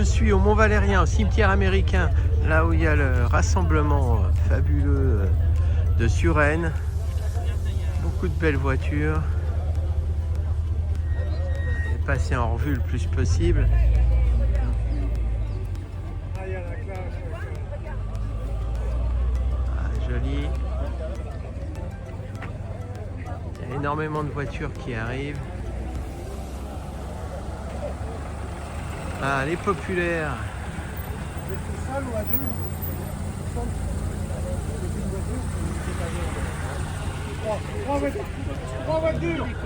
suis au Mont Valérien, au cimetière américain, là où il y a le rassemblement fabuleux de Suresnes. Beaucoup de belles voitures. Je vais passer en revue le plus possible. Ah, joli. Il y a énormément de voitures qui arrivent. Ah, les populaires.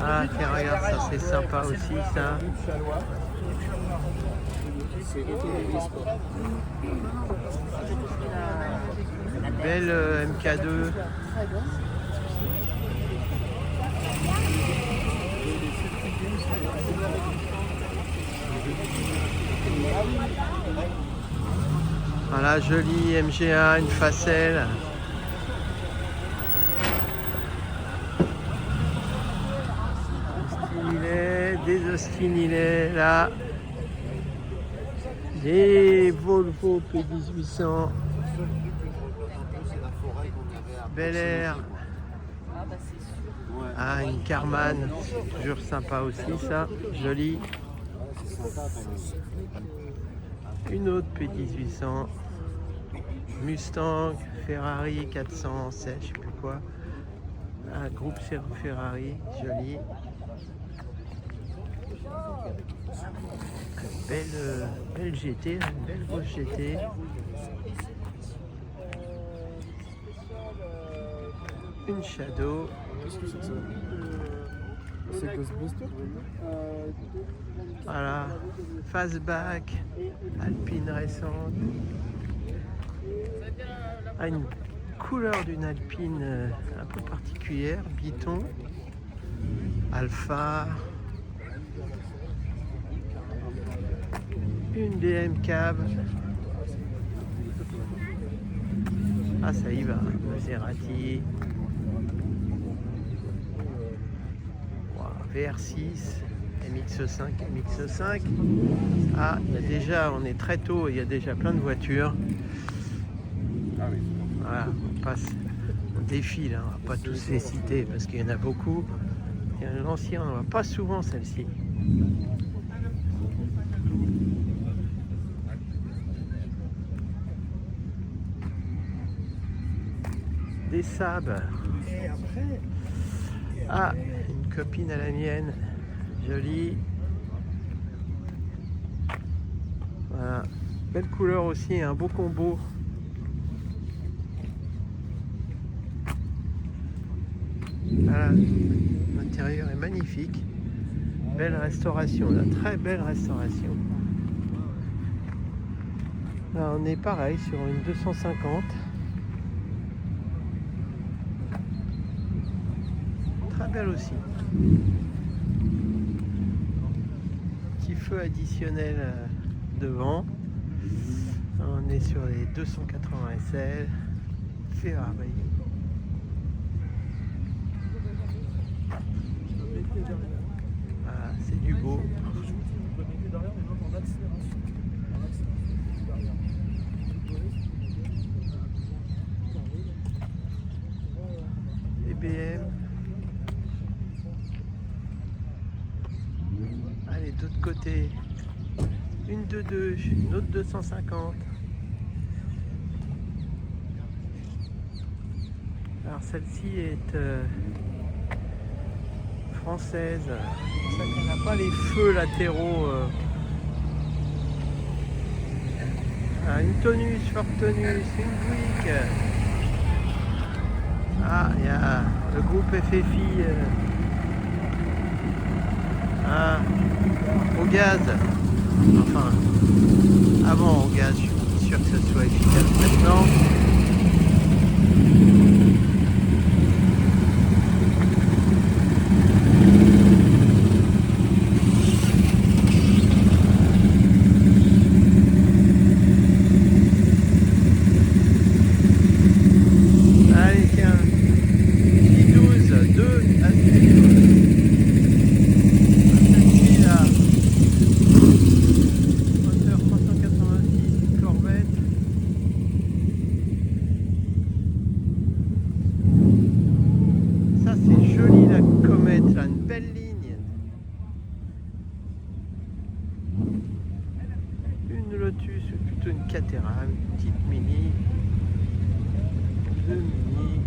Ah tiens, regarde, ça c'est sympa aussi ça. Belle MK2. Voilà, jolie MGA, une facelle. Des Austin là. Des Volvo P1800. Bel Air. Ah, une Karmann. Toujours sympa aussi ça. Joli. Une autre P1800. Mustang, Ferrari 416, je sais plus quoi. Un groupe Ferrari, joli. Belle GT, une belle grosse GT. Une Shadow. C'est Ghostbuster. Voilà, Fastback, Alpine récente. Ah, une couleur d'une Alpine un peu particulière, Biton, Alpha. Une DM cab. Ah, ça y va, Maserati. Wow, VR6, MX5, MX5. Ah, il y a déjà, on est très tôt, il y a déjà plein de voitures. Voilà, on passe, on défile, hein, on va pas tous les citer parce qu'il y en a beaucoup. Il y a l'ancien, on va pas souvent celle-ci. Des Saab. Ah, une copine à la mienne, jolie. Voilà, belle couleur aussi, un beau combo. Voilà, l'intérieur est magnifique. Belle restauration, là, très belle restauration. Là, on est pareil sur une 250. Très belle aussi. Petit feu additionnel devant. On est sur les 280 SL. Ferrari. Ah, c'est du beau. Les BM. Allez, d'autre côté. Une 2.2, une autre 250. Alors celle-ci est française. C'est pour ça qu'elle n'a pas les feux latéraux. Ah, une Tonus, Ford Tonus, une Buick. Ah, il y a le groupe FFI. Ah, au gaz. Enfin, avant au gaz, je suis sûr que ça soit efficace maintenant. Allez, tiens, 12, 2 à suivre. Celle-ci là. Moteur 380 belle ligne. Une Lotus, plutôt une Caterham, une petite Mini, deux Mini,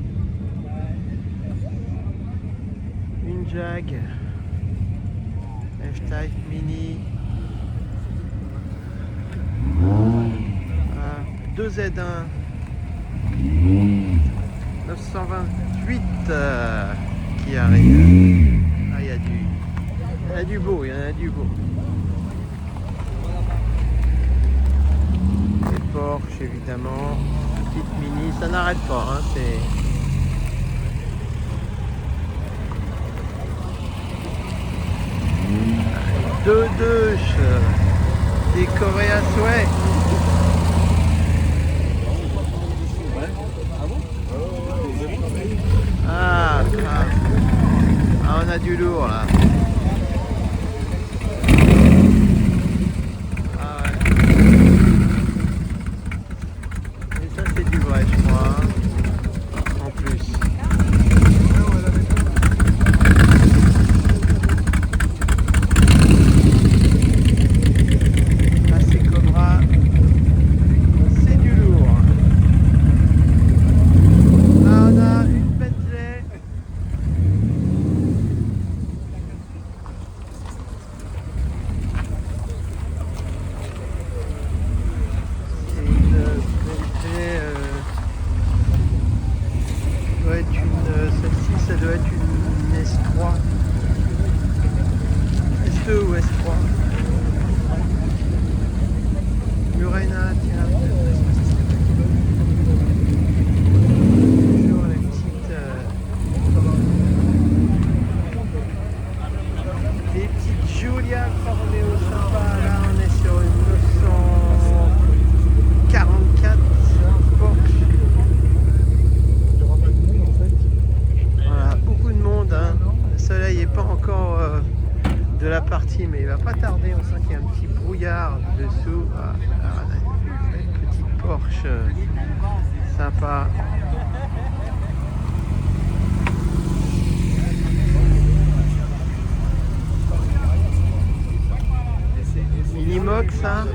une Jag, F-Type Mini, deux Z1, 928 qui arrive. Ah, il y en a du beau, il y en a du beau. Les Porsche évidemment, petite Mini, ça n'arrête pas, hein, c'est... Deux douches décorées à souhait. Ah, on a du lourd là. Ah ouais. Et ça c'est du vrai je crois. En plus. Là c'est Cobra. C'est du lourd. Là on a une Bentley. Celle-ci, ça doit être une S3. S2 ou S3. Murena, tiens. Toujours les petites Giulia Alfa Romeo sympa. Là, on est sur une 944 Porsche. Le soleil n'est pas encore de la partie, mais il va pas tarder. On sent qu'il y a un petit brouillard dessous. Une petite Porsche sympa. Minimox, hein.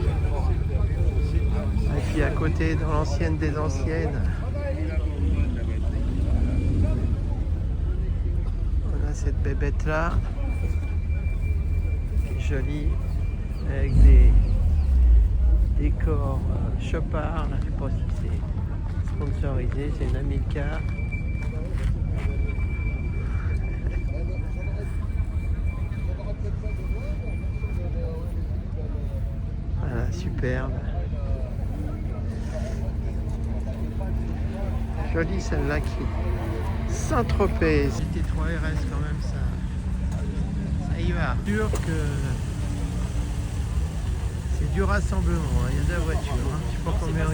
Et puis à côté, dans l'ancienne des anciennes, cette bébête là, jolie, avec des décors Chopard. Je sais pas si c'est sponsorisé, c'est une Amica. Voilà, superbe. Jolie celle-là qui Saint-Tropez. T3 RS quand même, ça y va. Sûr que c'est du rassemblement, hein. Il y a de la voiture, hein. Je sais pas combien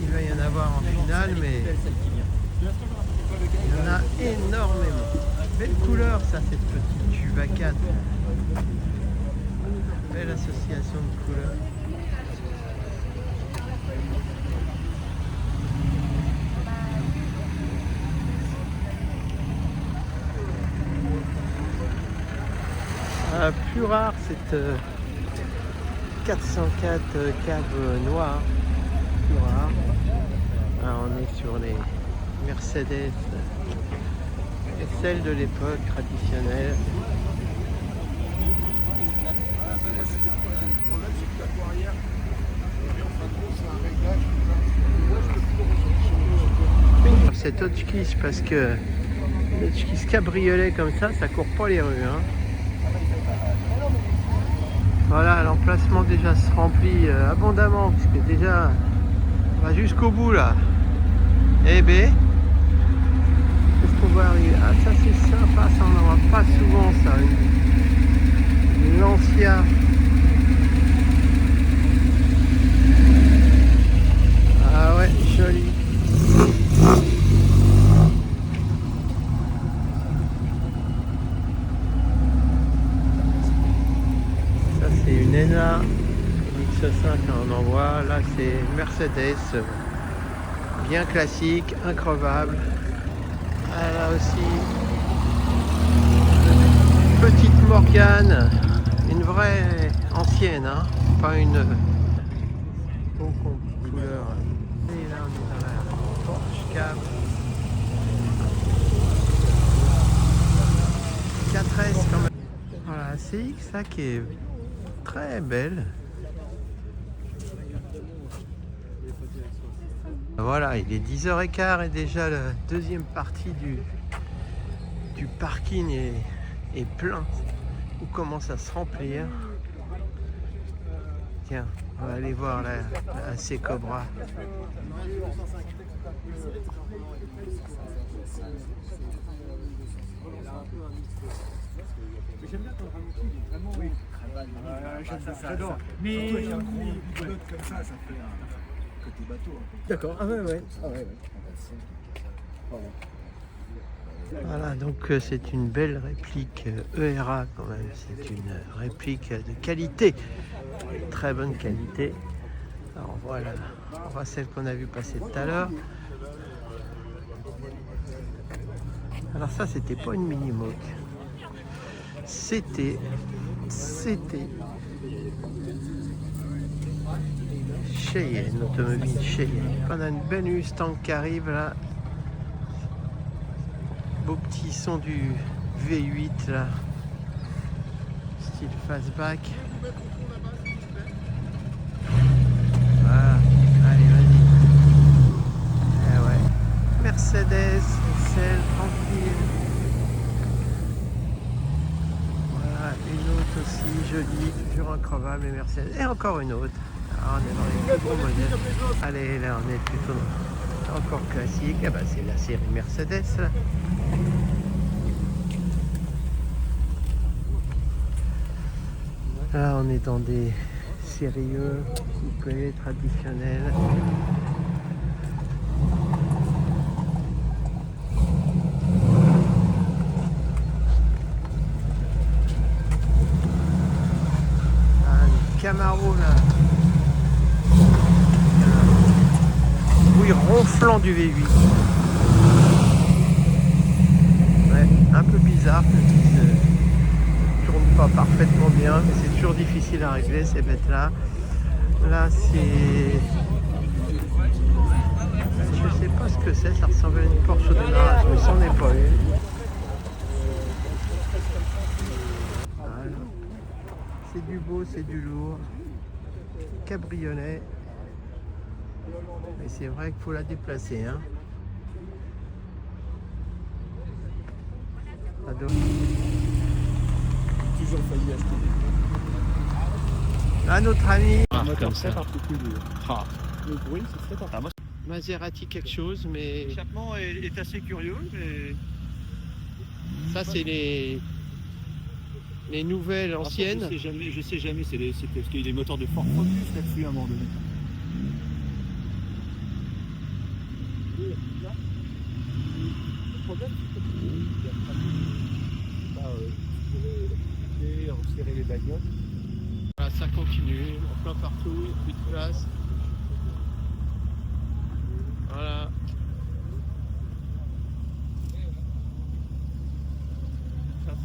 il va y en avoir en finale, mais il y en a énormément. Belle couleur ça, cette petite Juva 4. Belle association de couleurs. Plus rare cette 404 cab noire, plus rare. Là, on est sur les Mercedes celles de l'époque traditionnelle. Cette Hotchkiss, parce que l'Hotchkiss cabriolet comme ça court pas les rues, hein. Voilà, l'emplacement déjà se remplit abondamment, parce que déjà on va jusqu'au bout là. Eh ben, qu'est-ce qu'on va arriver? Ah, ça c'est sympa, ça on n'en voit pas souvent, ça. Une Lancia. Ah ouais, joli. Une ENA X5 on en voit, là c'est Mercedes, bien classique, increvable. Ah, là aussi Petite Morgane, une vraie ancienne, hein, pas une couleur. Et là on est dans la Porsche Cab 4S quand même. Voilà, la CX là qui est très belle. Voilà, il est 10h15 et déjà la deuxième partie du parking est plein ou commence à se remplir. Tiens, on va aller voir la AC Cobra. J'aime bien ton ralenti, il est vraiment j'adore. Mais avec un gros pilote comme ça fait un côté bateau. D'accord, ah ouais. Voilà, donc c'est une belle réplique ERA quand même, c'est une réplique de qualité, très bonne qualité. Alors voilà, on voit celle qu'on a vu passer tout à l'heure. Alors ça, c'était pas une mini-moque, c'était Cheyenne, automobile Cheyenne. On a une belle Mustang qui arrive là. Beau petit son du V8 là. Style fastback. Voilà, allez vas-y. Eh ouais. Mercedes, celle tranquille. Voilà, une autre aussi, jolie, toujours incroyable, les Mercedes. Et encore une autre. Ah, on est dans les plus gros modèles. Allez, là on est plutôt encore classique. Ah bah c'est la série Mercedes là. Là on est dans des sérieux, coupés, traditionnels. Un Camaro là. Oui, ronflant du V8. Ouais, un peu bizarre, ne tourne pas parfaitement bien, mais c'est toujours difficile à régler ces bêtes là. Là c'est... Je sais pas ce que c'est, ça ressemble à une Porsche au démarrage, mais c'en est pas une. Voilà. C'est du beau, c'est du lourd. Cabriolet. Mais c'est vrai qu'il faut la déplacer, hein. Toujours failli acheter. Là, notre ami. Comme ça. Le bruit, c'est très particulier. Maserati quelque chose, mais L'échappement est assez curieux, mais... ça c'est les nouvelles anciennes. Je sais jamais, c'est parce qu'il y a des moteurs de Ford Focus là-dessus à un moment donné. Le problème, c'est que resserrer les bagnoles. Voilà, ça continue, en plein partout, plus de place. Voilà.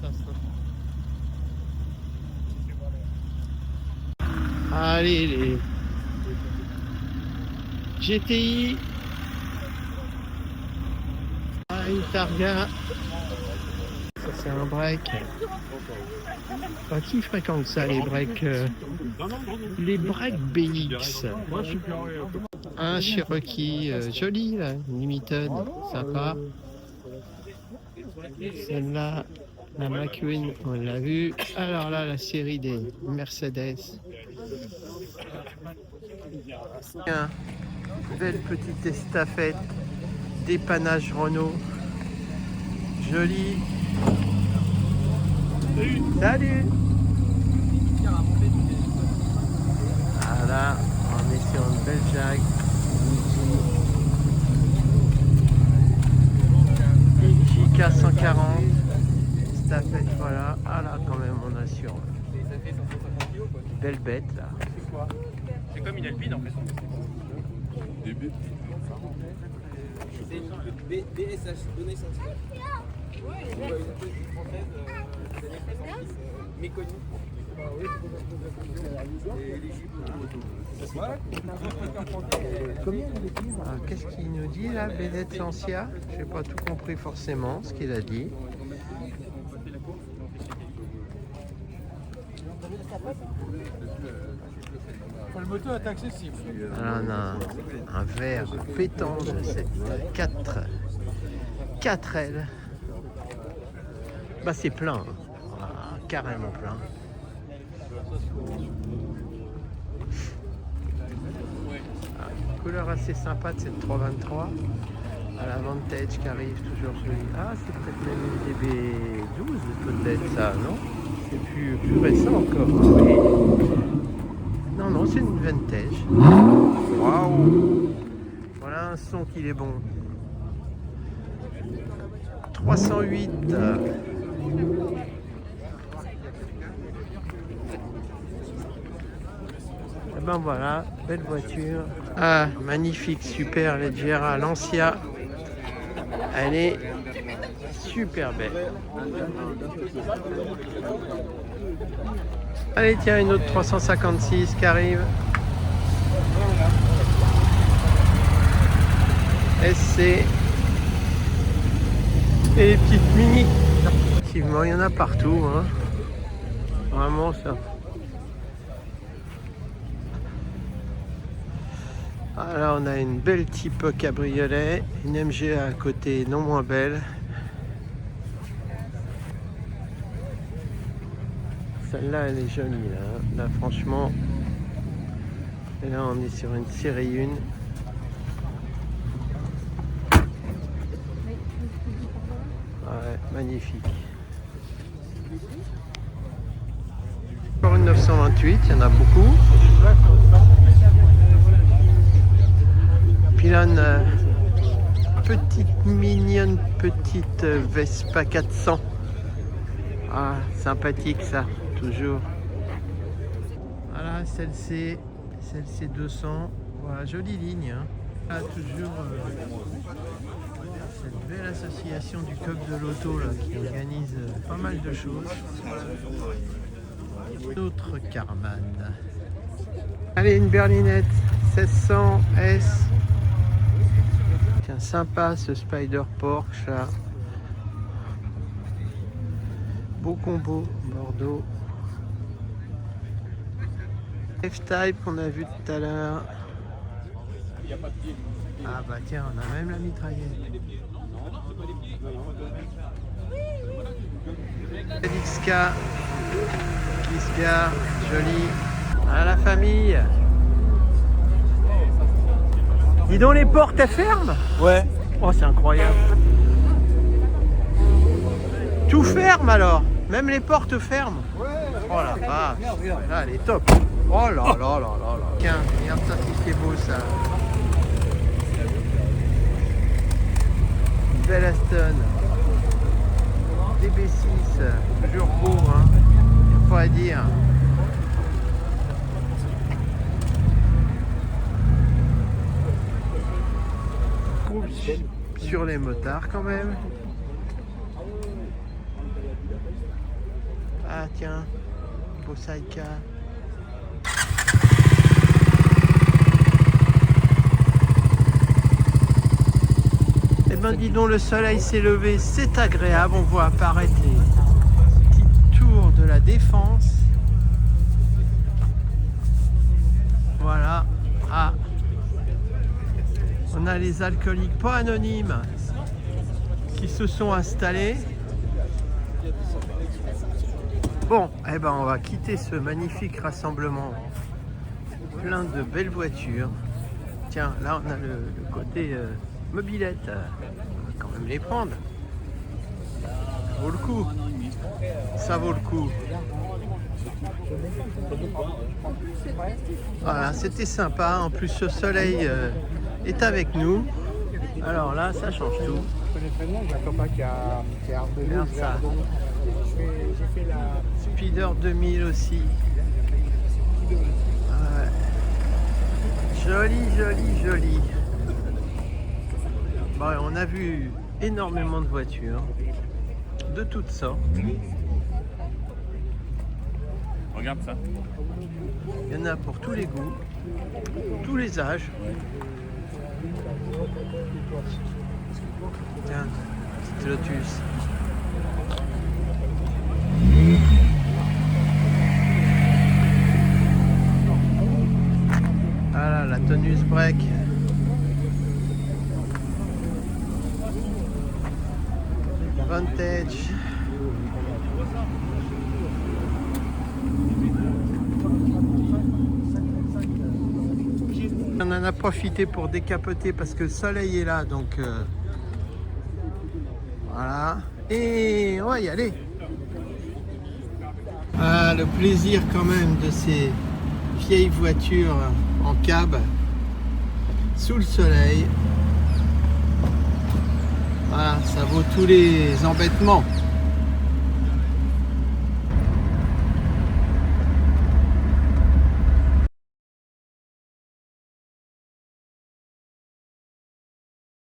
Ça. Allez, les GTI. Ah, une Targa. Ça, c'est un break. Qui fréquente ça, les breaks BX? Un Cherokee joli, là, limited, sympa. Celle-là, la McQueen, on l'a vu. Alors là, la série des Mercedes. Tiens, belle petite estafette, dépannage Renault. Joli. Salut. Voilà, on est sur une belle Jag. JK 140. Stafette, voilà. Ah là, quand même, on assure. Belle bête là. C'est comme une Alpine en fait. Début. C'est une BSH, données scientifiques. Qu'est-ce qu'il nous dit là, Bennett Lancia? Je n'ai pas tout compris forcément ce qu'il a dit. Le moto est accessible. Alors, on a un verre pétant de cette 4L. Bah c'est plein, hein. Ah, carrément plein. Couleur assez sympa de cette 323. À la Vantage qui arrive toujours jolie. Ah, c'est peut-être même une DB12 peut-être ça, non? C'est plus récent encore. Oui. Non, c'est une Vantage. Waouh! Voilà un son qu'il est bon. 308. Et ben voilà, belle voiture. Ah, magnifique, super Leggera Lancia. Elle est super belle. Allez, tiens, une autre 356 qui arrive. SC. Et les petites mini. Effectivement, il y en a partout. Hein. Vraiment ça. Ah, là, on a une belle type cabriolet. Une MGA à côté, non moins belle. Celle-là, elle est jolie. Là, franchement. Et là, on est sur une série 1. Ouais, magnifique. Encore une 928, il y en a beaucoup. Puis là, une petite, mignonne, petite Vespa 400. Ah, sympathique ça, toujours. Voilà, celle-ci 200. Voilà, jolie ligne. Hein. Là, toujours cette belle association du club de l'auto là, qui organise pas mal de choses. Autre Carman. Allez, une berlinette 1600 S. Tiens, sympa ce Spider Porsche là. Beau combo, Bordeaux. F-Type qu'on a vu tout à l'heure. Ah bah tiens, on a même la mitraillette. XK qui se gare, joli. À la famille. Dis donc, les portes elles ferment? Ouais. Oh, c'est incroyable. Tout ferme alors? Même les portes ferment? Oh la vache. Là, elle est top. Oh là là là là là. Tiens, regarde ça, c'est beau ça. Belle Aston. DB6. Toujours beau, hein. Faut à dire. Sur les motards quand même. Ah tiens, beau sidecar. Eh ben dis donc, le soleil s'est levé, c'est agréable, on voit apparaître les petites tours de la Défense. Voilà. Ah. On a les alcooliques pas anonymes qui se sont installés. Bon, eh ben on va quitter ce magnifique rassemblement. Plein de belles voitures. Tiens, là on a le côté mobilette. On va quand même les prendre. Ça vaut le coup. Ça vaut le coup. Voilà, c'était sympa. En plus, ce soleil est avec nous. Alors là, ça change tout. Je connais très bien, j'ai un copain qui a Ardennais. Regarde ça. J'ai fait la Speeder 2000 aussi. Ouais. Joli, joli, joli. Bon, on a vu énormément de voitures, de toutes sortes. Regarde ça. Il y en a pour tous les goûts, tous les âges. Tiens, petit lotus. Voilà, la Tonus break. Vintage. On en a profité pour décapoter parce que le soleil est là, donc voilà. Et on va y aller. Ah, le plaisir quand même de ces vieilles voitures en cab sous le soleil. Voilà, ça vaut tous les embêtements.